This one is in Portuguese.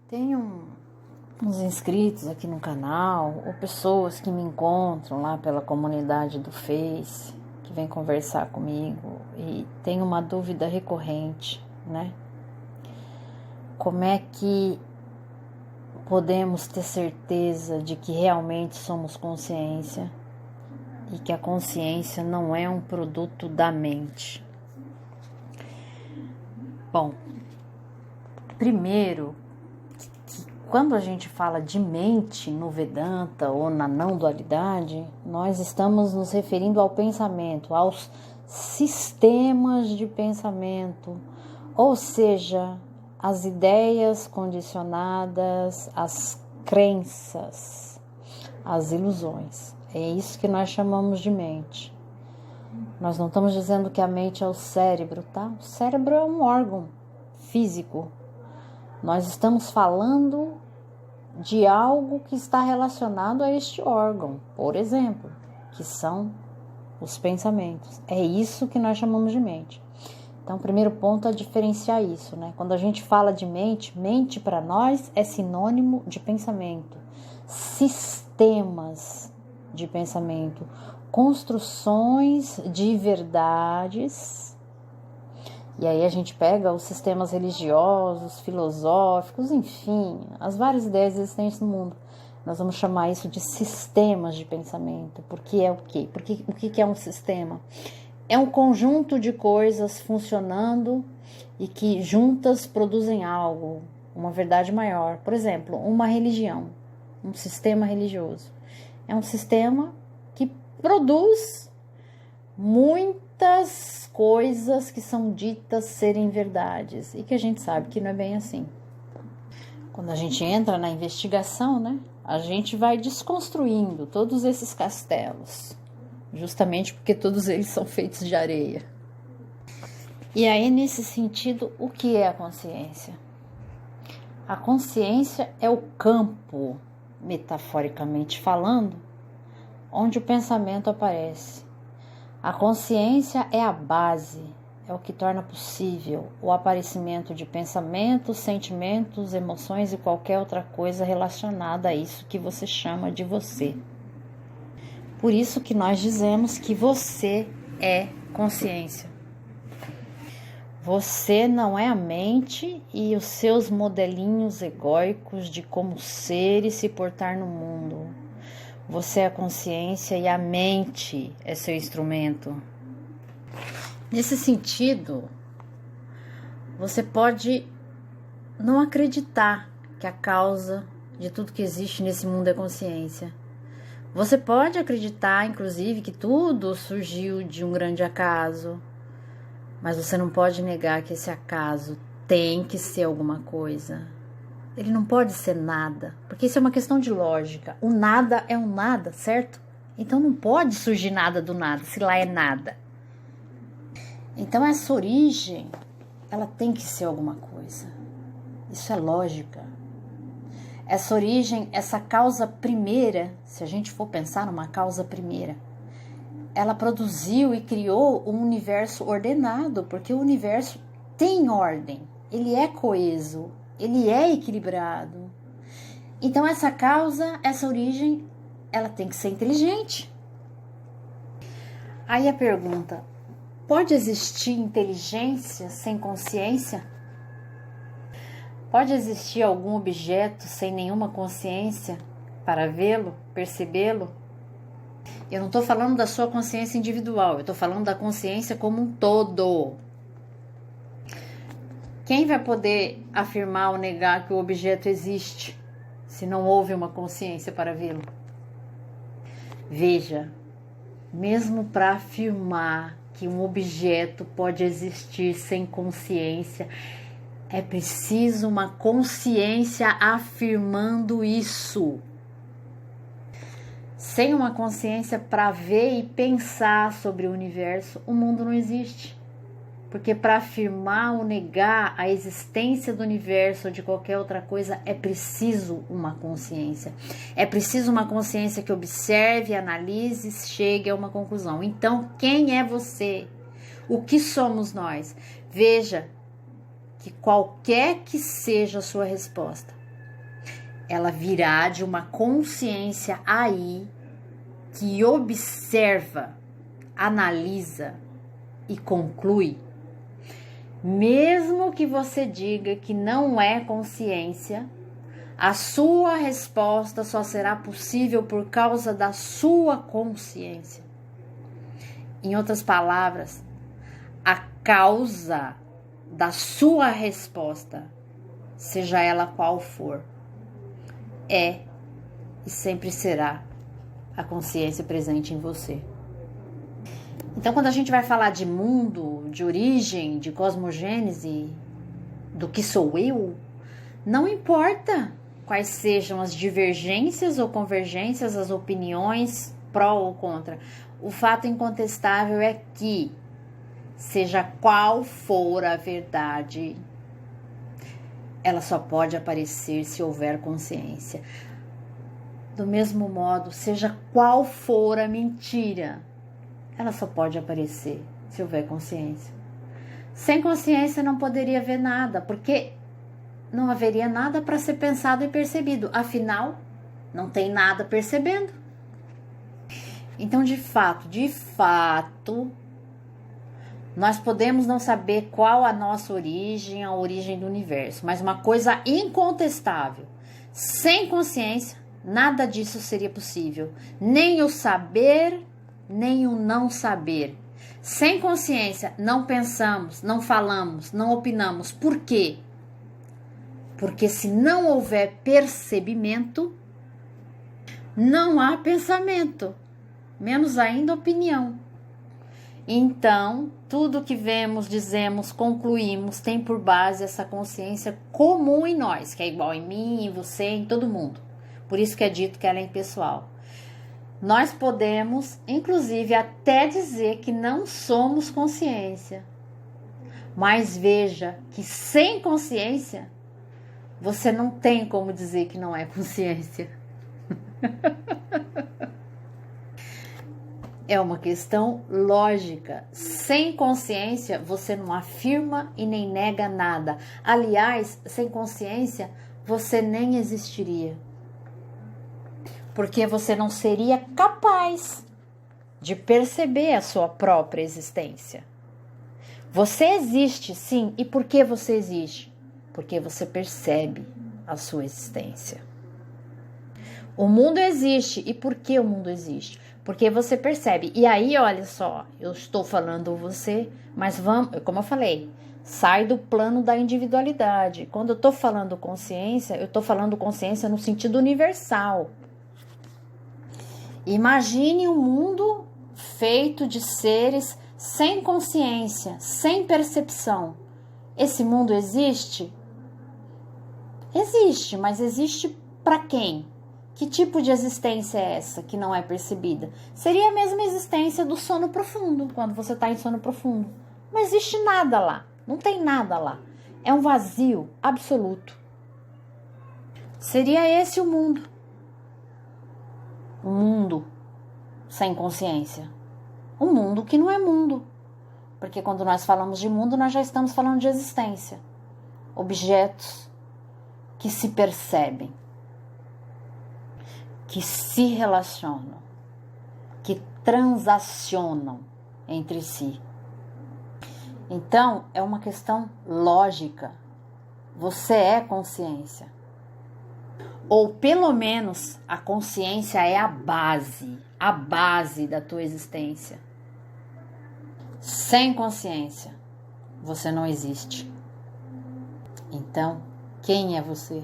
Tenho uns inscritos aqui no canal, ou pessoas que me encontram lá pela comunidade do Face, que vem conversar comigo e tem uma dúvida recorrente, né? Como é que podemos ter certeza de que realmente somos consciência e que a consciência não é um produto da mente? Bom, primeiro, quando a gente fala de mente no Vedanta ou na não dualidade, nós estamos nos referindo ao pensamento, aos sistemas de pensamento, ou seja, as ideias condicionadas, as crenças, as ilusões. É isso que nós chamamos de mente. Nós não estamos dizendo que a mente é o cérebro, tá? O cérebro é um órgão físico. Nós estamos falando de algo que está relacionado a este órgão, por exemplo, que são os pensamentos. É isso que nós chamamos de mente. Então, o primeiro ponto é diferenciar isso, né? Quando a gente fala de mente, mente para nós é sinônimo de pensamento, sistemas de pensamento, construções de verdades. E aí a gente pega os sistemas religiosos, filosóficos, enfim, as várias ideias existentes no mundo. Nós vamos chamar isso de sistemas de pensamento. Porque é o quê? Porque o que é um sistema? É um conjunto de coisas funcionando e que juntas produzem algo, uma verdade maior. Por exemplo, uma religião, um sistema religioso. É um sistema que produz muitas coisas que são ditas serem verdades e que a gente sabe que não é bem assim. Quando a gente entra na investigação, né, a gente vai desconstruindo todos esses castelos, justamente porque todos eles são feitos de areia. E aí, nesse sentido, o que é a consciência? A consciência é o campo, metaforicamente falando, onde o pensamento aparece. A consciência é a base, é o que torna possível o aparecimento de pensamentos, sentimentos, emoções e qualquer outra coisa relacionada a isso que você chama de você. Por isso que nós dizemos que você é consciência. Você não é a mente e os seus modelinhos egóicos de como ser e se portar no mundo. Você é a consciência e a mente é seu instrumento. Nesse sentido, você pode não acreditar que a causa de tudo que existe nesse mundo é consciência. Você pode acreditar, inclusive, que tudo surgiu de um grande acaso, mas você não pode negar que esse acaso tem que ser alguma coisa. Ele não pode ser nada, porque isso é uma questão de lógica. O nada é um nada, certo? Então não pode surgir nada do nada, se lá é nada. Então essa origem, ela tem que ser alguma coisa. Isso é lógica. Essa origem, essa causa primeira, se a gente for pensar numa causa primeira, ela produziu e criou um universo ordenado, porque o universo tem ordem, ele é coeso, ele é equilibrado. Então essa causa, essa origem, ela tem que ser inteligente. Aí a pergunta, pode existir inteligência sem consciência? Pode existir algum objeto sem nenhuma consciência para vê-lo, percebê-lo? Eu não estou falando da sua consciência individual, eu estou falando da consciência como um todo. Quem vai poder afirmar ou negar que o objeto existe se não houve uma consciência para vê-lo? Veja, mesmo para afirmar que um objeto pode existir sem consciência, é preciso uma consciência afirmando isso. Sem uma consciência para ver e pensar sobre o universo, o mundo não existe. Porque para afirmar ou negar a existência do universo ou de qualquer outra coisa, é preciso uma consciência. É preciso uma consciência que observe, analise, chegue a uma conclusão. Então, quem é você? O que somos nós? Veja que qualquer que seja a sua resposta, ela virá de uma consciência aí que observa, analisa e conclui. Mesmo que você diga que não é consciência, a sua resposta só será possível por causa da sua consciência. Em outras palavras, a causa da sua resposta, seja ela qual for, é e sempre será a consciência presente em você. Então, quando a gente vai falar de mundo, de origem, de cosmogênese, do que sou eu, não importa quais sejam as divergências ou convergências, as opiniões pró ou contra. O fato incontestável é que, seja qual for a verdade, ela só pode aparecer se houver consciência. Do mesmo modo, seja qual for a mentira, ela só pode aparecer se houver consciência. Sem consciência não poderia haver nada, porque não haveria nada para ser pensado e percebido. Afinal, não tem nada percebendo. Então, de fato, nós podemos não saber qual a nossa origem, a origem do universo, mas uma coisa incontestável, sem consciência, nada disso seria possível. Nem o saber, nem o não saber. Sem consciência, não pensamos, não falamos, não opinamos. Por quê? Porque se não houver percebimento, não há pensamento, menos ainda opinião. Então, tudo que vemos, dizemos, concluímos tem por base essa consciência comum em nós, que é igual em mim, em você, em todo mundo. Por isso que é dito que ela é impessoal. Nós podemos, inclusive, até dizer que não somos consciência. Mas veja que sem consciência, você não tem como dizer que não é consciência. É uma questão lógica. Sem consciência, você não afirma e nem nega nada. Aliás, sem consciência, você nem existiria. Porque você não seria capaz de perceber a sua própria existência. Você existe, sim. E por que você existe? Porque você percebe a sua existência. O mundo existe. E por que o mundo existe? Porque você percebe. E aí, olha só, eu estou falando você, mas vamos, como eu falei, sai do plano da individualidade. Quando eu estou falando consciência, eu estou falando consciência no sentido universal. Imagine um mundo feito de seres sem consciência, sem percepção. Esse mundo existe? Existe, mas existe para quem? Que tipo de existência é essa que não é percebida? Seria a mesma existência do sono profundo, quando você está em sono profundo. Não existe nada lá, não tem nada lá. É um vazio absoluto. Seria esse o mundo. Um mundo sem consciência. Um mundo que não é mundo. Porque quando nós falamos de mundo, nós já estamos falando de existência. Objetos que se percebem, que se relacionam, que transacionam entre si. Então, é uma questão lógica. Você é consciência. Ou pelo menos a consciência é a base da tua existência. Sem consciência, você não existe. Então, quem é você?